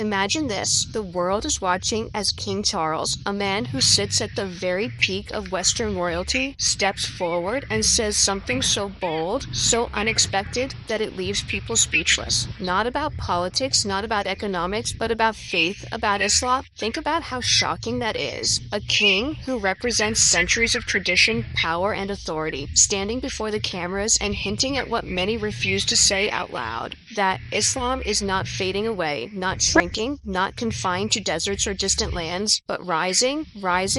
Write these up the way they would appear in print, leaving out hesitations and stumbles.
Imagine this. The world is watching as King Charles, a man who sits at the very peak of Western royalty, steps forward and says something so bold, so unexpected, that it leaves people speechless. Not about politics, not about economics, but about faith, about Islam. Think about how shocking that is. A king who represents centuries of tradition, power, and authority, standing before the cameras and hinting at what many refuse to say out loud. That Islam is not fading away, not shrinking, not confined to deserts or distant lands, but rising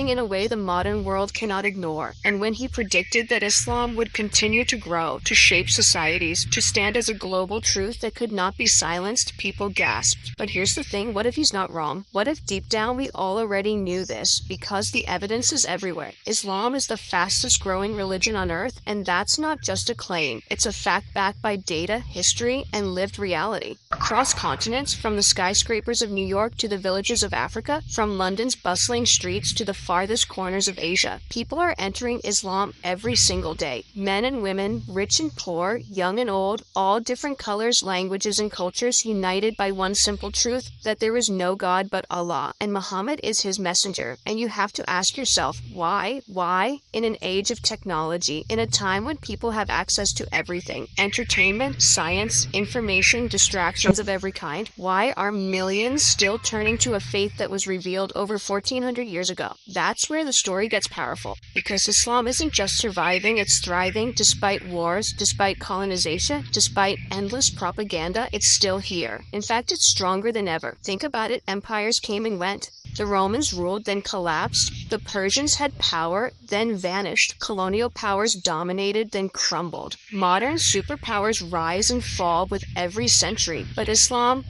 in a way the modern world cannot ignore. And when he predicted that Islam would continue to grow, to shape societies, to stand as a global truth that could not be silenced, people gasped. But here's the thing, what if he's not wrong? What if deep down we all already knew this? Because the evidence is everywhere. Islam is the fastest growing religion on earth, and that's not just a claim. It's a fact backed by data, history, and lived reality. Across continents, from the skyscrapers of New York to the villages of Africa, from London's bustling streets to the farthest corners of Asia, people are entering Islam every single day. Men and women, rich and poor, young and old, all different colors, languages, and cultures, united by one simple truth, that there is no God but Allah, and Muhammad is his messenger. And you have to ask yourself, why? Why? In an age of technology, in a time when people have access to everything, entertainment, science, information, distractions of every kind, why are millions still turning to a faith that was revealed over 1400 years ago? That's where the story gets powerful, because Islam isn't just surviving, it's thriving despite wars, despite colonization, despite endless propaganda. It's still here. In fact, it's stronger than ever. Think about it. Empires came and went. The Romans ruled, then collapsed. The Persians had power, then vanished. Colonial powers dominated, then crumbled. Modern superpowers rise and fall with every century. But Islam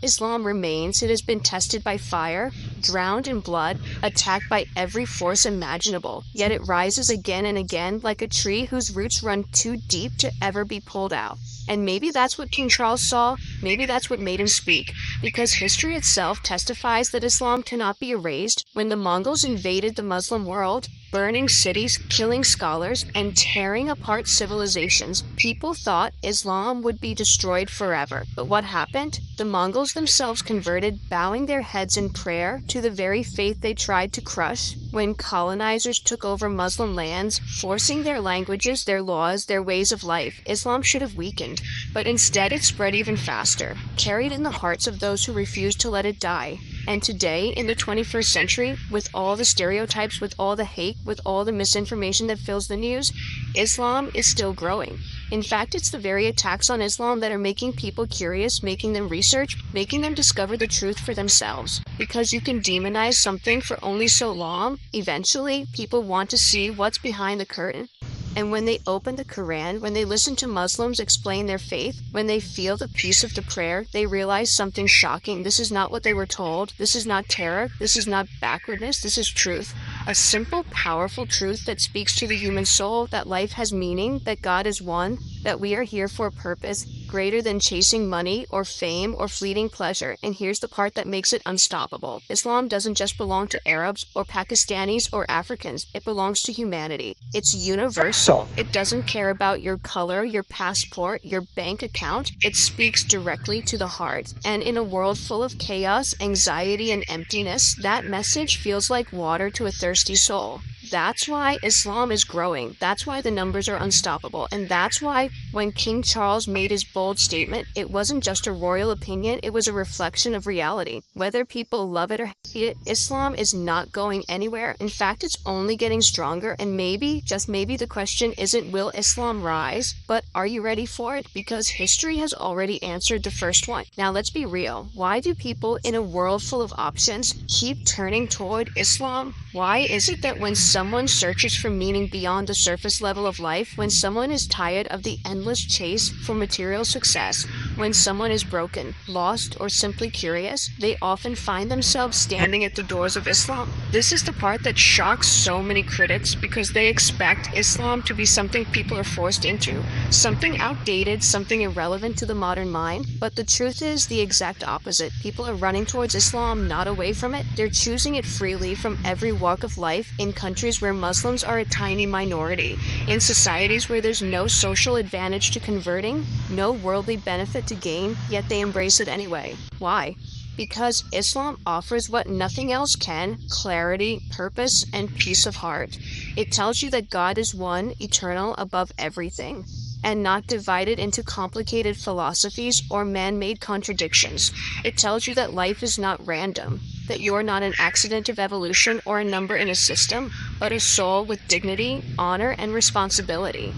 remains. It has been tested by fire, drowned in blood, attacked by every force imaginable. Yet it rises again and again like a tree whose roots run too deep to ever be pulled out. And maybe that's what King Charles saw, maybe that's what made him speak, because history itself testifies that Islam cannot be erased. When the Mongols invaded the Muslim world, burning cities, killing scholars, and tearing apart civilizations, people thought Islam would be destroyed forever. But what happened? The Mongols themselves converted, bowing their heads in prayer to the very faith they tried to crush. When colonizers took over Muslim lands, forcing their languages, their laws, their ways of life, Islam should have weakened. But instead it spread even faster, carried in the hearts of those who refused to let it die. And today, in the 21st century, with all the stereotypes, with all the hate, with all the misinformation that fills the news, Islam is still growing. In fact, it's the very attacks on Islam that are making people curious, making them research, making them discover the truth for themselves. Because you can demonize something for only so long, eventually people want to see what's behind the curtain. And when they open the Quran, when they listen to Muslims explain their faith, when they feel the peace of the prayer, they realize something shocking. This is not what they were told. This is not terror. This is not backwardness. This is truth. A simple, powerful truth that speaks to the human soul, that life has meaning, that God is one, that we are here for a purpose greater than chasing money or fame or fleeting pleasure. And here's the part that makes it unstoppable. Islam doesn't just belong to Arabs or Pakistanis or Africans. It belongs to humanity. It's universal. It doesn't care about your color, your passport, your bank account. It speaks directly to the heart. And in a world full of chaos, anxiety, and emptiness, that message feels like water to a thirsty soul. That's why Islam is growing. That's why the numbers are unstoppable. And that's why when King Charles made his bold statement, it wasn't just a royal opinion, it was a reflection of reality. Whether people love it or hate it, Islam is not going anywhere. In fact, it's only getting stronger. And maybe, just maybe, the question isn't will Islam rise, but are you ready for it? Because history has already answered the first one. Now let's be real. Why do people in a world full of options keep turning toward Islam? Why is it that when someone searches for meaning beyond the surface level of life, when someone is tired of the endless chase for material success, when someone is broken, lost, or simply curious, they often find themselves standing at the doors of Islam? This is the part that shocks so many critics because they expect Islam to be something people are forced into, something outdated, something irrelevant to the modern mind. But the truth is the exact opposite. People are running towards Islam, not away from it. They're choosing it freely from every walk of life, in countries where Muslims are a tiny minority, in societies where there's no social advantage to converting, no worldly benefit to gain, yet they embrace it anyway. Why? Because Islam offers what nothing else can: clarity, purpose, and peace of heart. It tells you that God is one, eternal, above everything, and not divided into complicated philosophies or man-made contradictions. It tells you that life is not random, that you're not an accident of evolution or a number in a system, but a soul with dignity, honor, and responsibility.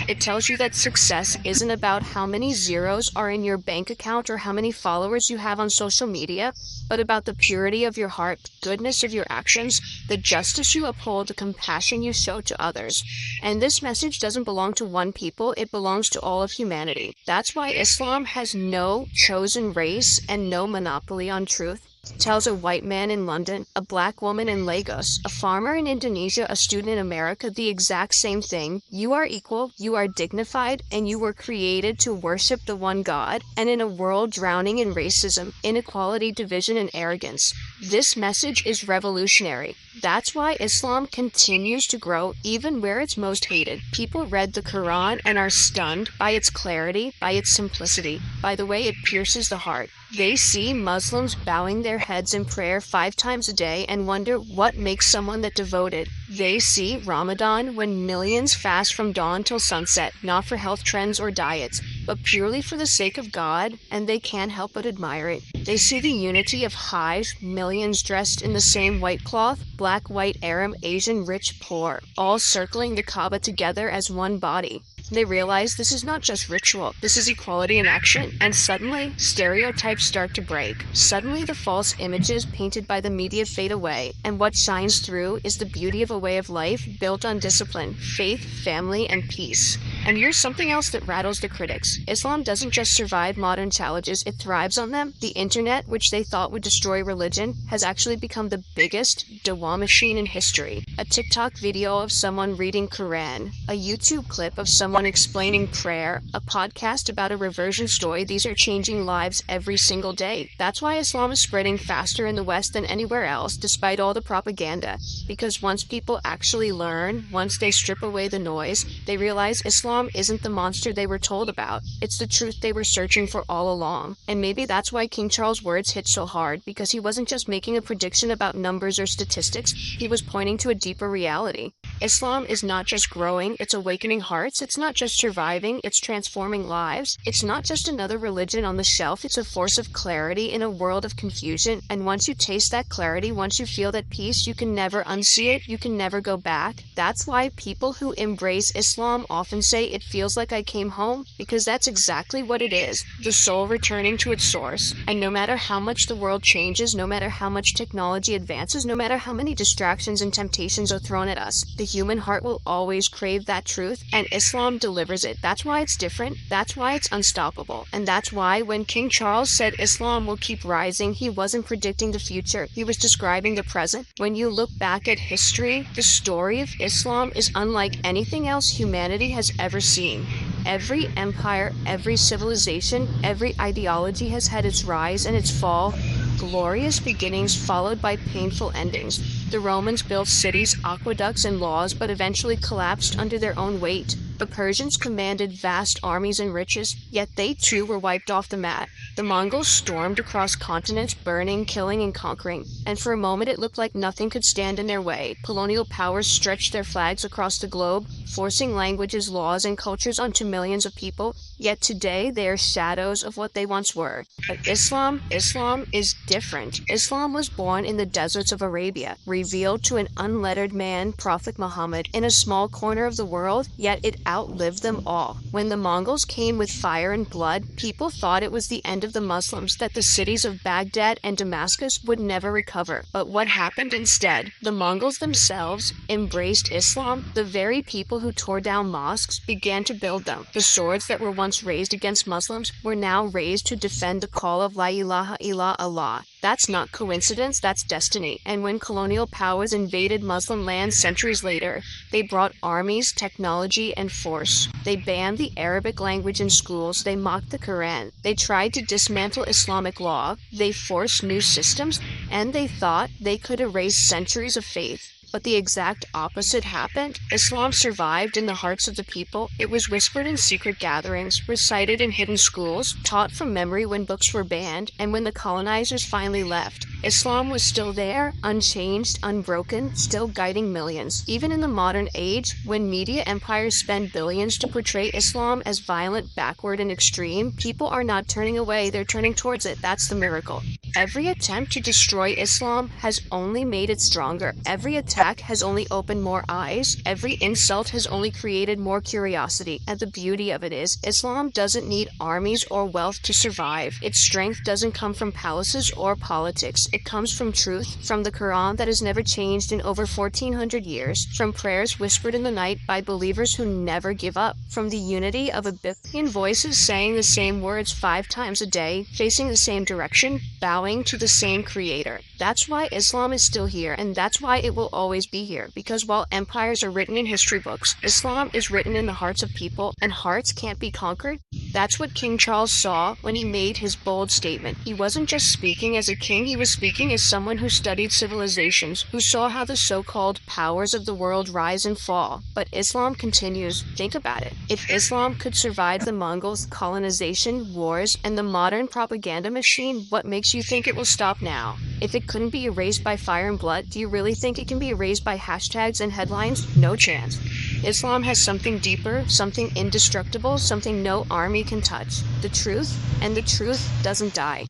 It tells you that success isn't about how many zeros are in your bank account or how many followers you have on social media, but about the purity of your heart, the goodness of your actions, the justice you uphold, the compassion you show to others. And this message doesn't belong to one people, it belongs to all of humanity. That's why Islam has no chosen race and no monopoly on truth. It tells a white man in London, a black woman in Lagos, a farmer in Indonesia, a student in America, the exact same thing. You are equal, you are dignified, and you were created to worship the one God. And in a world drowning in racism, inequality, division, and arrogance, this message is revolutionary. That's why Islam continues to grow even where it's most hated. People read the Quran and are stunned by its clarity, by its simplicity, by the way it pierces the heart. They see Muslims bowing their heads in prayer 5 times a day and wonder what makes someone that devoted. They see Ramadan, when millions fast from dawn till sunset, not for health trends or diets, but purely for the sake of God, and they can't help but admire it. They see the unity of hives, millions dressed in the same white cloth, black, white, Arab, Asian, rich, poor, all circling the Kaaba together as one body. They realize this is not just ritual, this is equality in action. And suddenly, stereotypes start to break. Suddenly, the false images painted by the media fade away, and what shines through is the beauty of a way of life built on discipline, faith, family, and peace. And here's something else that rattles the critics. Islam doesn't just survive modern challenges, it thrives on them. The internet, which they thought would destroy religion, has actually become the biggest dawah machine in history. A TikTok video of someone reading Quran, a YouTube clip of someone explaining prayer, a podcast about a reversion story. These are changing lives every single day. That's why Islam is spreading faster in the West than anywhere else, despite all the propaganda. Because once people actually learn, once they strip away the noise, they realize Islam isn't the monster they were told about. It's the truth they were searching for all along. And maybe that's why King Charles' words hit so hard, because he wasn't just making a prediction about numbers or statistics, he was pointing to a deeper reality. Islam is not just growing, it's awakening hearts. It's not just surviving, it's transforming lives. It's not just another religion on the shelf, it's a force of clarity in a world of confusion. And once you taste that clarity, once you feel that peace, you can never unsee it, you can never go back. That's why people who embrace Islam often say it feels like I came home, because that's exactly what it is. The soul returning to its source. And no matter how much the world changes, no matter how much technology advances, no matter how many distractions and temptations are thrown at us, the human heart will always crave that truth, and Islam delivers it. That's why it's different, that's why it's unstoppable, and that's why when King Charles said Islam will keep rising, he wasn't predicting the future, he was describing the present. When you look back at history, the story of Islam is unlike anything else humanity has ever seen. Every empire, every civilization, every ideology has had its rise and its fall, glorious beginnings followed by painful endings. The Romans built cities, aqueducts, and laws, but eventually collapsed under their own weight. The Persians commanded vast armies and riches, yet they too were wiped off the map. The Mongols stormed across continents, burning, killing, and conquering, and for a moment it looked like nothing could stand in their way. Colonial powers stretched their flags across the globe, forcing languages, laws, and cultures onto millions of people, yet today they are shadows of what they once were. But Islam is different. Islam was born in the deserts of Arabia, revealed to an unlettered man, Prophet Muhammad, in a small corner of the world, yet it outlived them all. When the Mongols came with fire and blood, people thought it was the end of the Muslims, that the cities of Baghdad and Damascus would never recover. But what happened instead? The Mongols themselves embraced Islam. The very people who tore down mosques began to build them. The swords that were once raised against Muslims were now raised to defend the call of La ilaha illallah. That's not coincidence, that's destiny. And when colonial powers invaded Muslim lands centuries later, they brought armies, technology, and force. They banned the Arabic language in schools, they mocked the Quran, they tried to dismantle Islamic law, they forced new systems, and they thought they could erase centuries of faith. But the exact opposite happened. Islam survived in the hearts of the people. It was whispered in secret gatherings, recited in hidden schools, taught from memory when books were banned, and when the colonizers finally left. Islam was still there, unchanged, unbroken, still guiding millions. Even in the modern age, when media empires spend billions to portray Islam as violent, backward, and extreme, people are not turning away, they're turning towards it. That's the miracle. Every attempt to destroy Islam has only made it stronger. Every attack has only opened more eyes. Every insult has only created more curiosity. And the beauty of it is, Islam doesn't need armies or wealth to survive. Its strength doesn't come from palaces or politics. It comes from truth, from the Quran that has never changed in over 1400 years, from prayers whispered in the night by believers who never give up, from the unity of a billion voices saying the same words 5 times a day, facing the same direction, bowing to the same creator. That's why Islam is still here, and that's why it will always be here. Because while empires are written in history books, Islam is written in the hearts of people, and hearts can't be conquered. That's what King Charles saw when he made his bold statement. He wasn't just speaking as a king, he was speaking as someone who studied civilizations, who saw how the so-called powers of the world rise and fall. But Islam continues. Think about it. If Islam could survive the Mongols' colonization, wars, and the modern propaganda machine, what makes you think it will stop now? If it couldn't be erased by fire and blood, do you really think it can be erased by hashtags and headlines? No chance. Islam has something deeper, something indestructible, something no army can touch. The truth, and the truth doesn't die.